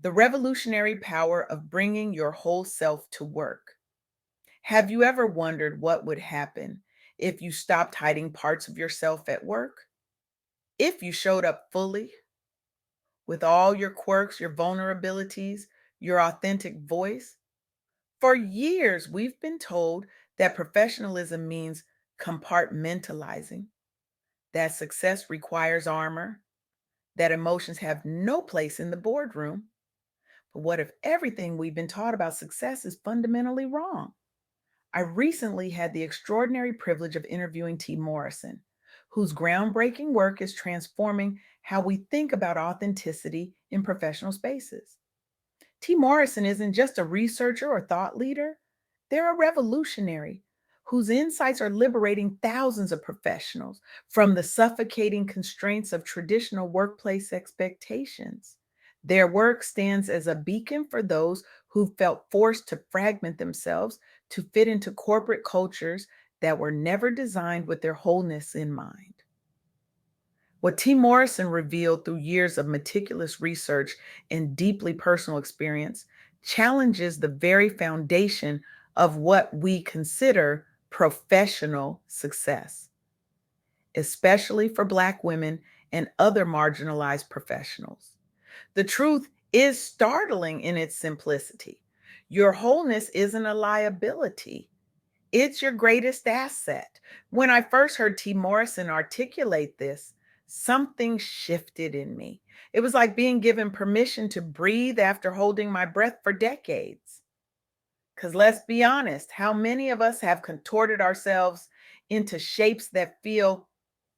The revolutionary power of bringing your whole self to work. Have you ever wondered what would happen if you stopped hiding parts of yourself at work? If you showed up fully with all your quirks, your vulnerabilities, your authentic voice? For years, we've been told that professionalism means compartmentalizing, that success requires armor, that emotions have no place in the boardroom. But what if everything we've been taught about success is fundamentally wrong? I recently had the extraordinary privilege of interviewing T. Morrison, whose groundbreaking work is transforming how we think about authenticity in professional spaces. T. Morrison isn't just a researcher or thought leader, they're a revolutionary whose insights are liberating thousands of professionals from the suffocating constraints of traditional workplace expectations. Their work stands as a beacon for those who felt forced to fragment themselves to fit into corporate cultures that were never designed with their wholeness in mind. What T. Morrison revealed through years of meticulous research and deeply personal experience challenges the very foundation of what we consider professional success, especially for Black women and other marginalized professionals. The truth is startling in its simplicity. Your wholeness isn't a liability, it's your greatest asset. When I first heard T. Morrison articulate this, something shifted in me. It was like being given permission to breathe after holding my breath for decades. Because let's be honest, how many of us have contorted ourselves into shapes that feel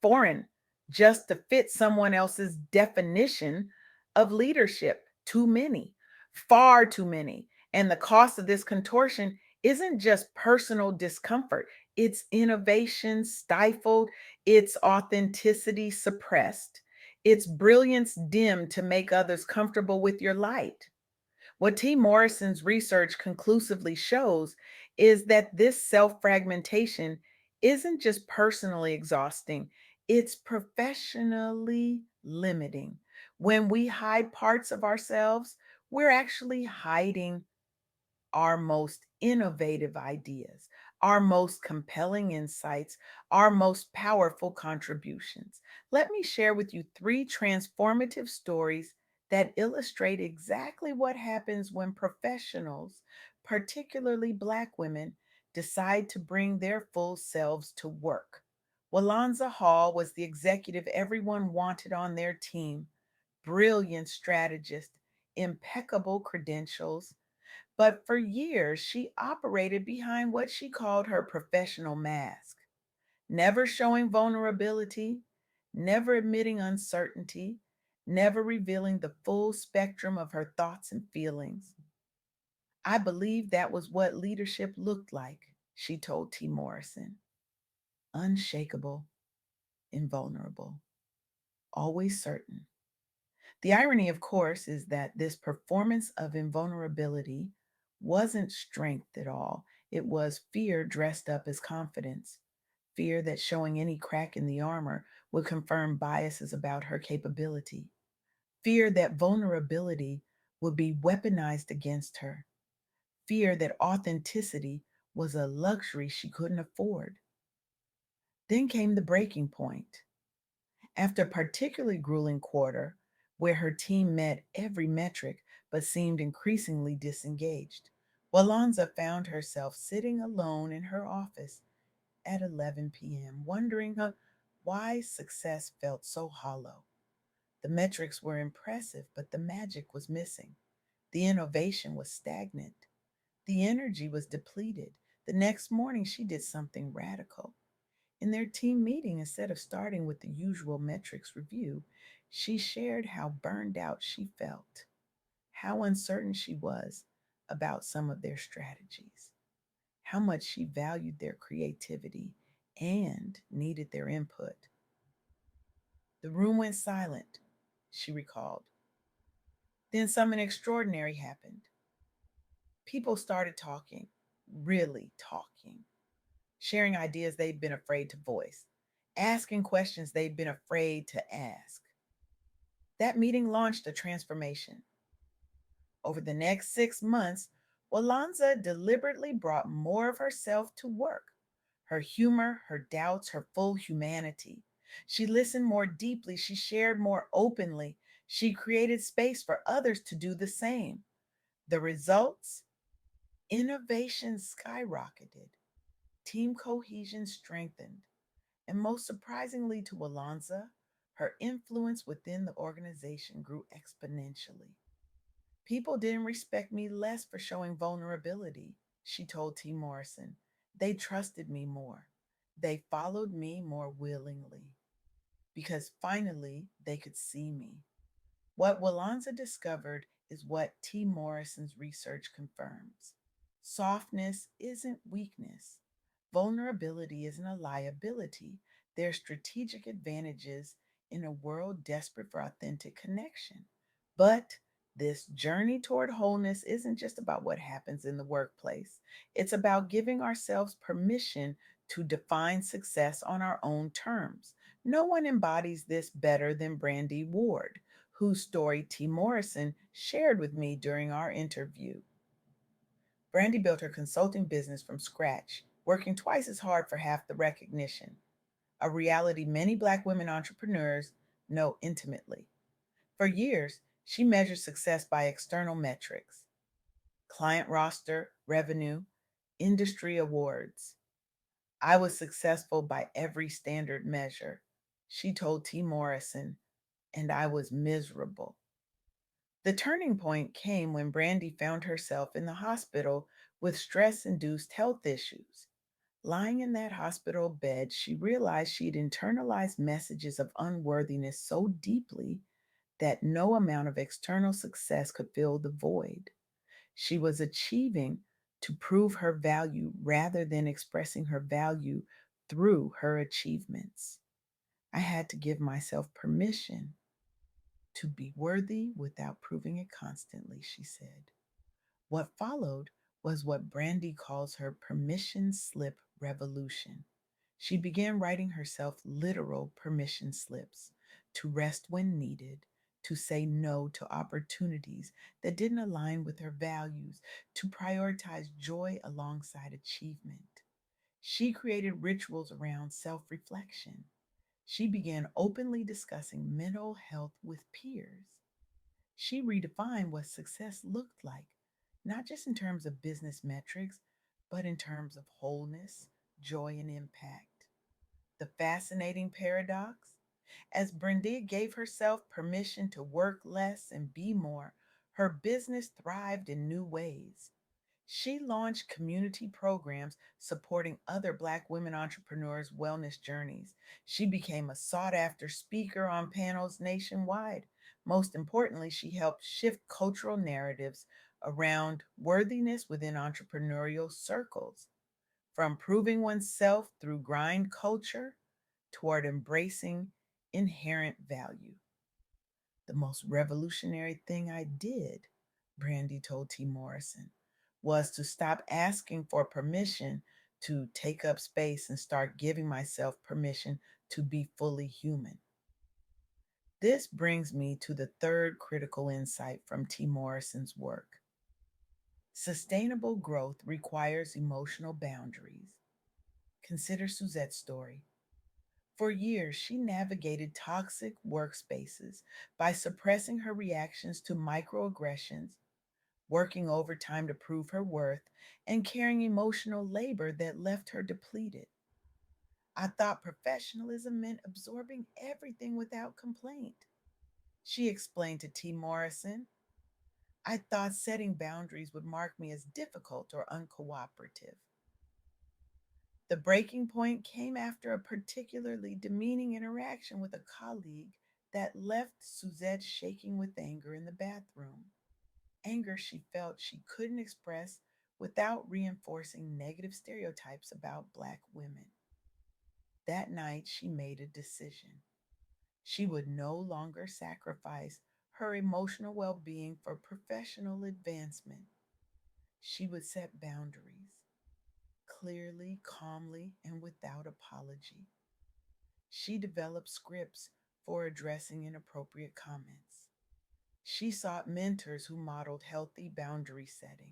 foreign just to fit someone else's definition of leadership? Too many, far too many. And the cost of this contortion isn't just personal discomfort, it's innovation stifled, it's authenticity suppressed, it's brilliance dimmed to make others comfortable with your light. What T. Morrison's research conclusively shows is that this self fragmentation isn't just personally exhausting, it's professionally limiting. When we hide parts of ourselves, we're actually hiding our most innovative ideas, our most compelling insights, our most powerful contributions. Let me share with you three transformative stories that illustrate exactly what happens when professionals, particularly Black women, decide to bring their full selves to work. Walanza Hall was the executive everyone wanted on their team, brilliant strategist, impeccable credentials, but for years, she operated behind what she called her professional mask, never showing vulnerability, never admitting uncertainty, never revealing the full spectrum of her thoughts and feelings. I believe that was what leadership looked like, she told T. Morrison: unshakable, invulnerable, always certain. The irony, of course, is that this performance of invulnerability wasn't strength at all. It was fear dressed up as confidence, fear that showing any crack in the armor would confirm biases about her capability, fear that vulnerability would be weaponized against her, fear that authenticity was a luxury she couldn't afford. Then came the breaking point. After a particularly grueling quarter, where her team met every metric but seemed increasingly disengaged, Walanza found herself sitting alone in her office at 11 p.m., wondering why success felt so hollow. The metrics were impressive, but the magic was missing. The innovation was stagnant. The energy was depleted. The next morning, she did something radical. In their team meeting, instead of starting with the usual metrics review, she shared how burned out she felt, how uncertain she was about some of their strategies, how much she valued their creativity and needed their input. The room went silent, she recalled. Then something extraordinary happened. People started talking, really talking, sharing ideas they'd been afraid to voice, asking questions they'd been afraid to ask. That meeting launched a transformation. Over the next 6 months, Walanza deliberately brought more of herself to work, her humor, her doubts, her full humanity. She listened more deeply, she shared more openly, she created space for others to do the same. The results? Innovation skyrocketed, team cohesion strengthened, and most surprisingly to Walanza, her influence within the organization grew exponentially. People didn't respect me less for showing vulnerability, she told T. Morrison. They trusted me more. They followed me more willingly because finally they could see me. What Walanza discovered is what T. Morrison's research confirms. Softness isn't weakness. Vulnerability isn't a liability. They're strategic advantages in a world desperate for authentic connection. But this journey toward wholeness isn't just about what happens in the workplace. It's about giving ourselves permission to define success on our own terms. No one embodies this better than Brandy Ward, whose story T. Morrison shared with me during our interview. Brandy built her consulting business from scratch, working twice as hard for half the recognition, a reality many Black women entrepreneurs know intimately. For years, she measured success by external metrics: client roster, revenue, industry awards. I was successful by every standard measure, she told T. Morrison, and I was miserable. The turning point came when Brandy found herself in the hospital with stress induced health issues. Lying in that hospital bed, she realized she'd internalized messages of unworthiness so deeply that no amount of external success could fill the void. She was achieving to prove her value rather than expressing her value through her achievements. I had to give myself permission to be worthy without proving it constantly, she said. What followed was what Brandy calls her permission slip revolution. She began writing herself literal permission slips to rest when needed, to say no to opportunities that didn't align with her values, to prioritize joy alongside achievement. She created rituals around self reflection. She began openly discussing mental health with peers. She redefined what success looked like, not just in terms of business metrics, but in terms of wholeness, joy, and impact. The fascinating paradox: as Brenda gave herself permission to work less and be more, her business thrived in new ways. She launched community programs supporting other Black women entrepreneurs' wellness journeys. She became a sought after speaker on panels nationwide. Most importantly, she helped shift cultural narratives around worthiness within entrepreneurial circles, from proving oneself through grind culture toward embracing inherent value. The most revolutionary thing I did, Brandy told T. Morrison, was to stop asking for permission to take up space and start giving myself permission to be fully human. This brings me to the third critical insight from T. Morrison's work. Sustainable growth requires emotional boundaries. Consider Suzette's story. For years, she navigated toxic workspaces by suppressing her reactions to microaggressions, working overtime to prove her worth, and carrying emotional labor that left her depleted. I thought professionalism meant absorbing everything without complaint, she explained to T. Morrison. I thought setting boundaries would mark me as difficult or uncooperative. The breaking point came after a particularly demeaning interaction with a colleague that left Suzette shaking with anger in the bathroom. Anger she felt she couldn't express without reinforcing negative stereotypes about Black women. That night, she made a decision. She would no longer sacrifice her emotional well being for professional advancement. She would set boundaries clearly, calmly, and without apology. She developed scripts for addressing inappropriate comments, She sought mentors who modeled healthy boundary setting.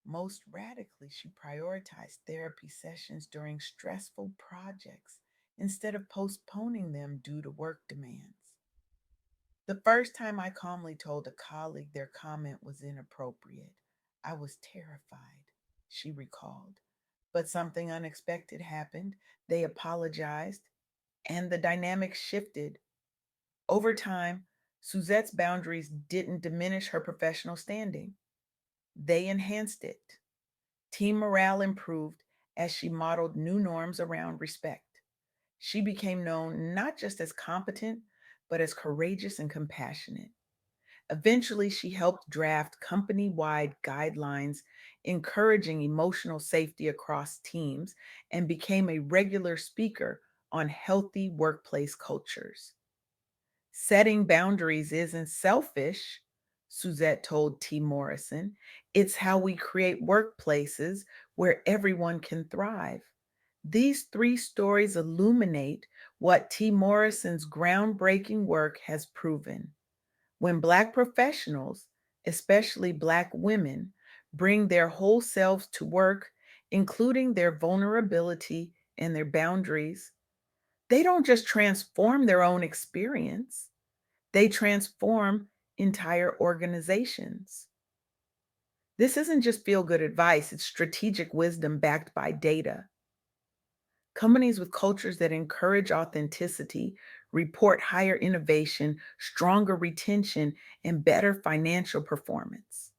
Most radically, she prioritized therapy sessions during stressful projects instead of postponing them due to work demands. The first time I calmly told a colleague their comment was inappropriate, I was terrified, she recalled. But something unexpected happened. They apologized, and the dynamic shifted. Over time, Suzette's boundaries didn't diminish her professional standing, they enhanced it. Team morale improved as she modeled new norms around respect. She became known not just as competent, but as courageous and compassionate. Eventually, she helped draft company wide guidelines encouraging emotional safety across teams and became a regular speaker on healthy workplace cultures. Setting boundaries isn't selfish, Suzette told T. Morrison. It's how we create workplaces where everyone can thrive. These three stories illuminate what T. Morrison's groundbreaking work has proven. When Black professionals, especially Black women, bring their whole selves to work, including their vulnerability and their boundaries, they don't just transform their own experience, they transform entire organizations. This isn't just feel good advice, it's strategic wisdom backed by data. Companies with cultures that encourage authenticity report higher innovation, stronger retention, and better financial performance.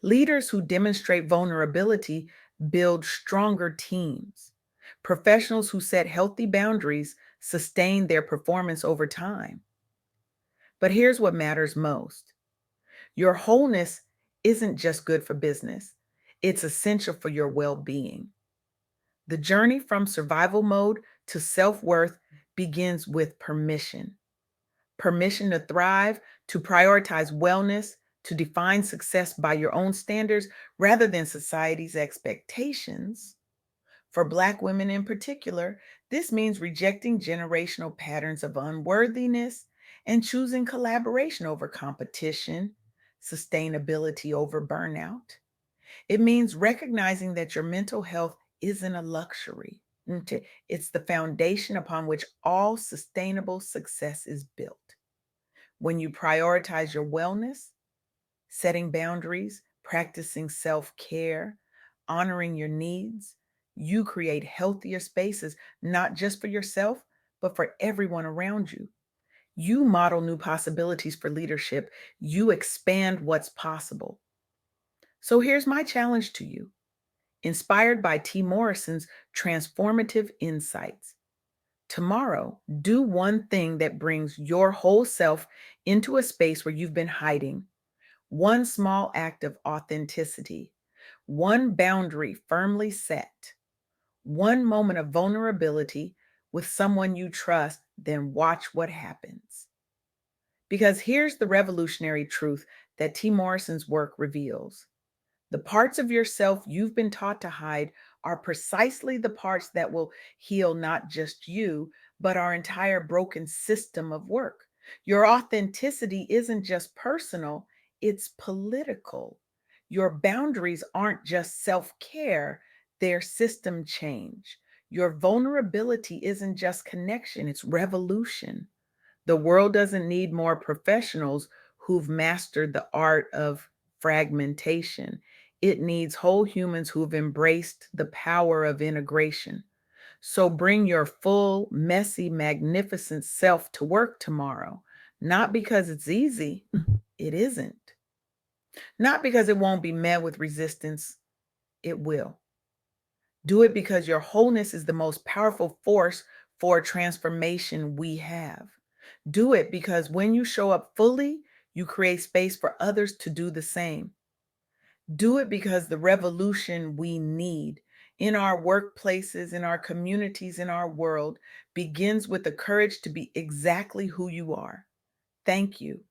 Leaders who demonstrate vulnerability build stronger teams. Professionals who set healthy boundaries sustain their performance over time. But here's what matters most: your wholeness isn't just good for business, it's essential for your well being. The journey from survival mode to self worth begins with permission: permission to thrive, to prioritize wellness, to define success by your own standards rather than society's expectations. For Black women in particular, this means rejecting generational patterns of unworthiness and choosing collaboration over competition, sustainability over burnout. It means recognizing that your mental health isn't a luxury. It's the foundation upon which all sustainable success is built. When you prioritize your wellness, setting boundaries, practicing self care, honoring your needs, you create healthier spaces, not just for yourself, but for everyone around you. You model new possibilities for leadership. You expand what's possible. So here's my challenge to you, inspired by T. Morrison's transformative insights. Tomorrow, do one thing that brings your whole self into a space where you've been hiding. One small act of authenticity, one boundary firmly set, one moment of vulnerability with someone you trust, then watch what happens. Because here's the revolutionary truth that T. Morrison's work reveals: the parts of yourself you've been taught to hide are precisely the parts that will heal not just you, but our entire broken system of work. Your authenticity isn't just personal, it's political. Your boundaries aren't just self care, they're system change. Your vulnerability isn't just connection, it's revolution. The world doesn't need more professionals who've mastered the art of fragmentation. It needs whole humans who've embraced the power of integration. So bring your full, messy, magnificent self to work tomorrow. Not because it's easy, it isn't. Not because it won't be met with resistance, it will. Do it because your wholeness is the most powerful force for transformation we have. Do it because when you show up fully, you create space for others to do the same. Do it because the revolution we need in our workplaces, in our communities, in our world begins with the courage to be exactly who you are. Thank you.